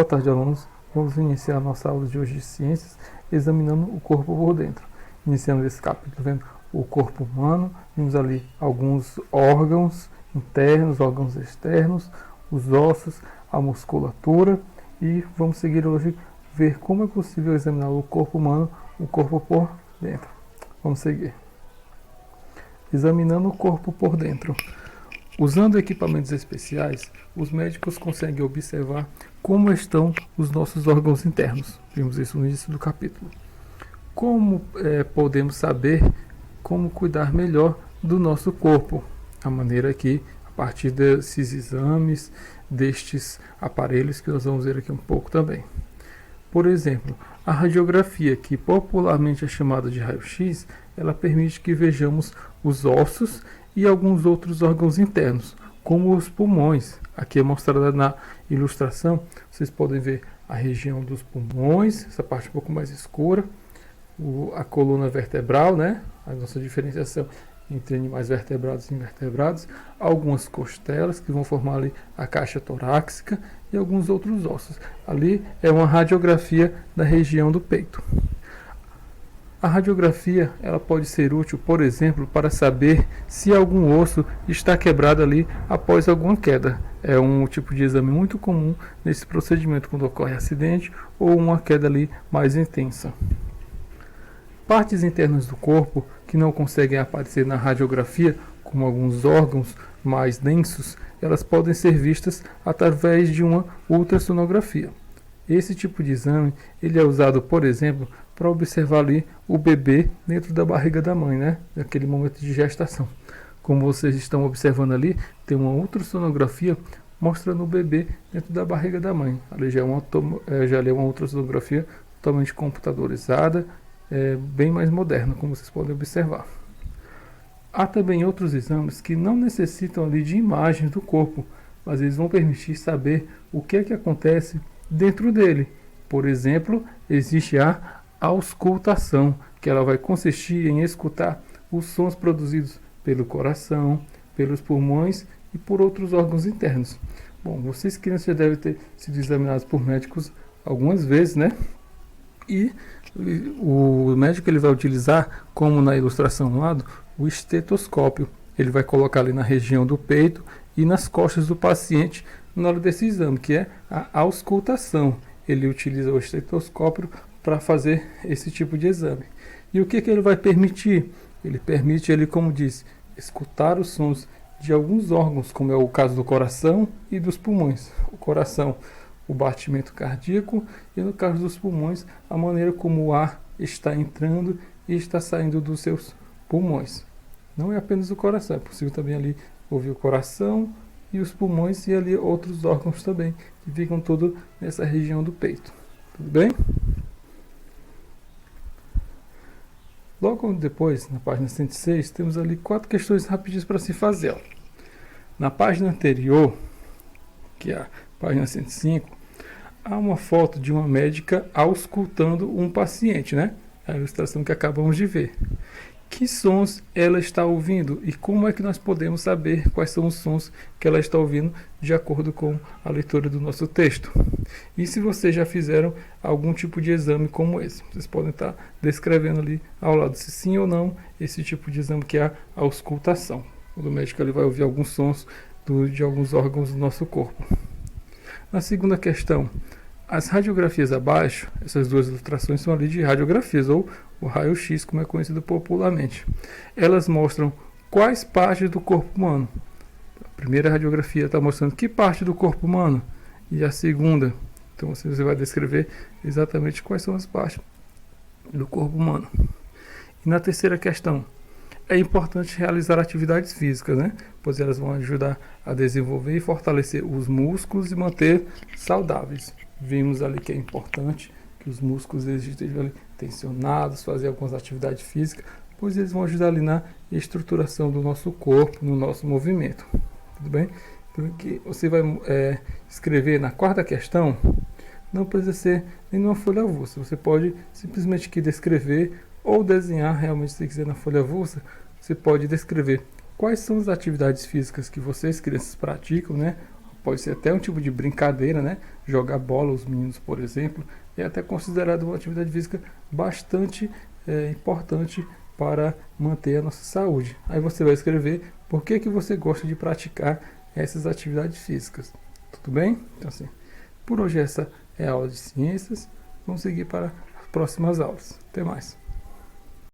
Boa tarde, alunos. Vamos iniciar a nossa aula de hoje de ciências examinando o corpo por dentro. Iniciando esse capítulo vendo o corpo humano, vimos ali alguns órgãos internos, órgãos externos, os ossos, a musculatura e vamos seguir hoje ver como é possível examinar o corpo humano, o corpo por dentro. Vamos seguir. Examinando o corpo por dentro. Usando equipamentos especiais, os médicos conseguem observar como estão os nossos órgãos internos. Vimos isso no início do capítulo. Como podemos saber como cuidar melhor do nosso corpo? A maneira que, a partir desses exames, destes aparelhos que nós vamos ver aqui um pouco também. Por exemplo, a radiografia, que popularmente é chamada de raio-x, ela permite que vejamos os ossos e alguns outros órgãos internos, como os pulmões. Aqui é mostrada na ilustração, vocês podem ver a região dos pulmões, essa parte um pouco mais escura, a coluna vertebral, né? A nossa diferenciação entre animais vertebrados e invertebrados, algumas costelas que vão formar ali a caixa torácica e alguns outros ossos. Ali é uma radiografia da região do peito. A radiografia ela pode ser útil, por exemplo, para saber se algum osso está quebrado ali após alguma queda. É um tipo de exame muito comum nesse procedimento quando ocorre acidente ou uma queda ali mais intensa. Partes internas do corpo que não conseguem aparecer na radiografia, como alguns órgãos mais densos, elas podem ser vistas através de uma ultrassonografia. Esse tipo de exame ele é usado, por exemplo, para observar ali o bebê dentro da barriga da mãe, né? Naquele momento de gestação. Como vocês estão observando ali, tem uma ultrassonografia mostrando o bebê dentro da barriga da mãe. Ali já é uma ultrassonografia totalmente computadorizada, bem mais moderna, como vocês podem observar. Há também outros exames que não necessitam ali de imagens do corpo, mas eles vão permitir saber o que é que acontece dentro dele. Por exemplo, existe a auscultação, que ela vai consistir em escutar os sons produzidos pelo coração, pelos pulmões e por outros órgãos internos. Bom, vocês crianças já devem ter sido examinados por médicos algumas vezes, né? E o médico ele vai utilizar, como na ilustração ao lado, o estetoscópio. Ele vai colocar ali na região do peito e nas costas do paciente na hora desse exame, que é a auscultação. Ele utiliza o estetoscópio para fazer esse tipo de exame. E o que ele vai permitir? Ele permite, como diz, escutar os sons de alguns órgãos, como é o caso do coração e dos pulmões. O coração, o batimento cardíaco, e no caso dos pulmões, a maneira como o ar está entrando e está saindo dos seus pulmões. Não é apenas o coração, é possível também ali ouvir o coração e os pulmões e ali outros órgãos também, que ficam todos nessa região do peito. Tudo bem? Logo depois, na página 106, temos ali 4 questões rapidinhas para se fazer. Na página anterior, que é a página 105, há uma foto de uma médica auscultando um paciente, né? A ilustração que acabamos de ver. Que sons ela está ouvindo e como é que nós podemos saber quais são os sons que ela está ouvindo de acordo com a leitura do nosso texto. E se vocês já fizeram algum tipo de exame como esse, vocês podem estar descrevendo ali ao lado se sim ou não esse tipo de exame que é a auscultação. O médico ele vai ouvir alguns sons de alguns órgãos do nosso corpo. Na segunda questão, as radiografias abaixo, essas duas ilustrações são ali de radiografias, ou o raio-x, como é conhecido popularmente. Elas mostram quais partes do corpo humano. A primeira radiografia está mostrando que parte do corpo humano, e a segunda, então você vai descrever exatamente quais são as partes do corpo humano. E na terceira questão, é importante realizar atividades físicas, né? Pois elas vão ajudar a desenvolver e fortalecer os músculos e manter saudáveis. Vimos ali que é importante que os músculos estejam ali tensionados, fazer algumas atividades físicas, pois eles vão ajudar ali na estruturação do nosso corpo, no nosso movimento. Tudo bem? Então aqui você vai escrever na quarta questão, não precisa ser nem numa folha avulsa, você pode simplesmente aqui descrever ou desenhar, realmente se quiser na folha avulsa, você pode descrever quais são as atividades físicas que vocês, crianças, praticam, né? pode ser até um tipo de brincadeira, né? Jogar bola, os meninos, por exemplo, é até considerado uma atividade física bastante importante para manter a nossa saúde. Aí você vai escrever por que você gosta de praticar essas atividades físicas. Tudo bem? Então, assim, por hoje essa é a aula de ciências. Vamos seguir para as próximas aulas. Até mais.